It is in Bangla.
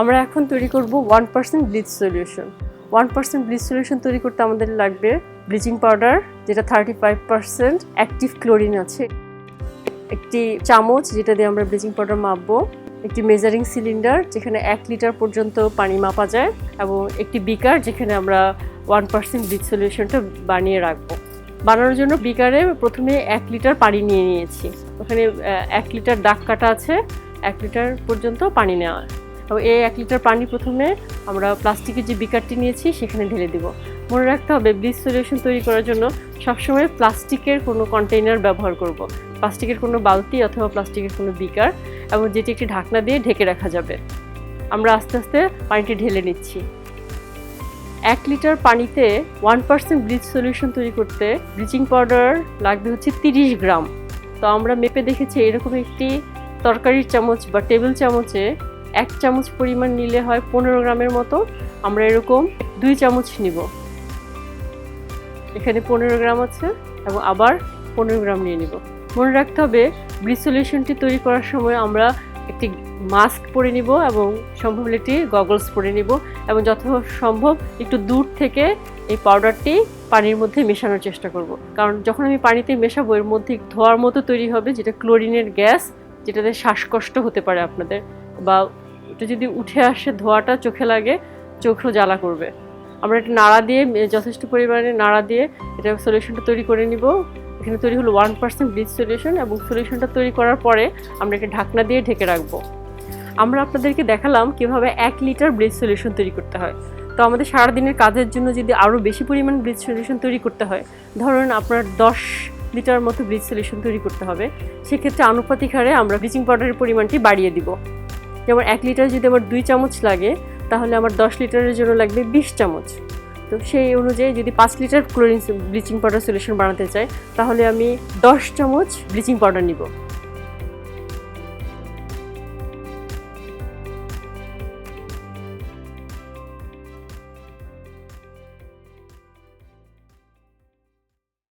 আমরা এখন তৈরি করব 1% ব্লিচ সলিউশন। 1% ব্লিচ সলিউশন তৈরি করতে আমাদের লাগবে ব্লিচিং পাউডার, যেটা 35% অ্যাক্টিভ ক্লোরিন আছে, একটি চামচ যেটা দিয়ে আমরা ব্লিচিং পাউডার মাপবো, একটি মেজারিং সিলিন্ডার যেখানে 1 লিটার পর্যন্ত পানি মাপা যায়, এবং একটি বিকার যেখানে আমরা 1% ব্লিচ সলিউশনটা বানিয়ে রাখবো। বানানোর জন্য বিকারে প্রথমে 1 লিটার পানি নিয়ে নিয়েছি। ওখানে 1 লিটার দাগ কাটা আছে, 1 লিটার পর্যন্ত পানি নেওয়া। এবং এই 1 লিটার পানি প্রথমে আমরা প্লাস্টিকের যে বিকারটি নিয়েছি সেখানে ঢেলে দিব। মনে রাখতে হবে ব্লিচ সলিউশন তৈরি করার জন্য সবসময় প্লাস্টিকের কোনো কন্টেইনার ব্যবহার করব, প্লাস্টিকের কোনো বালতি অথবা প্লাস্টিকের কোনো বিকার, এবং যেটি একটি ঢাকনা দিয়ে ঢেকে রাখা যাবে। আমরা আস্তে আস্তে পানিটি ঢেলে নিচ্ছি। 1 লিটার পানিতে 1% ব্লিচ সলিউশন তৈরি করতে ব্লিচিং পাউডার লাগবে হচ্ছে 30 গ্রাম। তো আমরা মেপে দেখেছি এরকম একটি তরকারির চামচ বা টেবিল চামচে 1 চামচ পরিমাণ নিলে হয় 15 গ্রামের মতো। আমরা এরকম 2 চামচ নিব। এখানে 15 গ্রাম আছে এবং আবার 15 গ্রাম নিয়ে নিব। মনে রাখতে হবে ব্লিচ সলিউশনটি তৈরি করার সময় আমরা একটি মাস্ক পরে নিব এবং সম্ভব হলে একটি গগলস পরে নিব, এবং যথাসম্ভব একটু দূর থেকে এই পাউডারটি পানির মধ্যে মেশানোর চেষ্টা করব। কারণ যখন আমি পানিতে মেশাবো এর মধ্যে ধোঁয়ার মতো তৈরি হবে, যেটা ক্লোরিনের গ্যাস, যেটাতে শ্বাসকষ্ট হতে পারে আপনাদের, বা এটা যদি উঠে আসে ধোঁয়াটা চোখে লাগে, চোখও জ্বালা করবে। আমরা এটা নাড়া দিয়ে, যথেষ্ট পরিমাণে নাড়া দিয়ে এটা সলিউশনটা তৈরি করে নিব। এখানে তৈরি হলো 1% ব্লিচ সলিউশন, এবং সলিউশনটা তৈরি করার পরে আমরা একটা ঢাকনা দিয়ে ঢেকে রাখবো। আমরা আপনাদেরকে দেখালাম কিভাবে 1 লিটার ব্লিচ সলিউশন তৈরি করতে হয়। তো আমাদের সারাদিনের কাজের জন্য যদি আরও বেশি পরিমাণ ব্লিচ সলিউশন তৈরি করতে হয়, ধরুন আপনার 10 লিটার মতো ব্লিচ সলিউশন তৈরি করতে হবে, সেক্ষেত্রে আনুপাতিক হারে আমরা ব্লিচিং পাউডারের পরিমাণটি বাড়িয়ে দিব। যেমন 1 লিটার যদি আমার 2 চামচ লাগে, তাহলে আমার 10 লিটারের জন্য লাগবে 20 চামচ। তো সেই অনুযায়ী যদি 5 litre chlorine bleaching powder solution বানাতে চাই, তাহলে আমি 10 চামচ ব্লিচিং পাউডার নিব।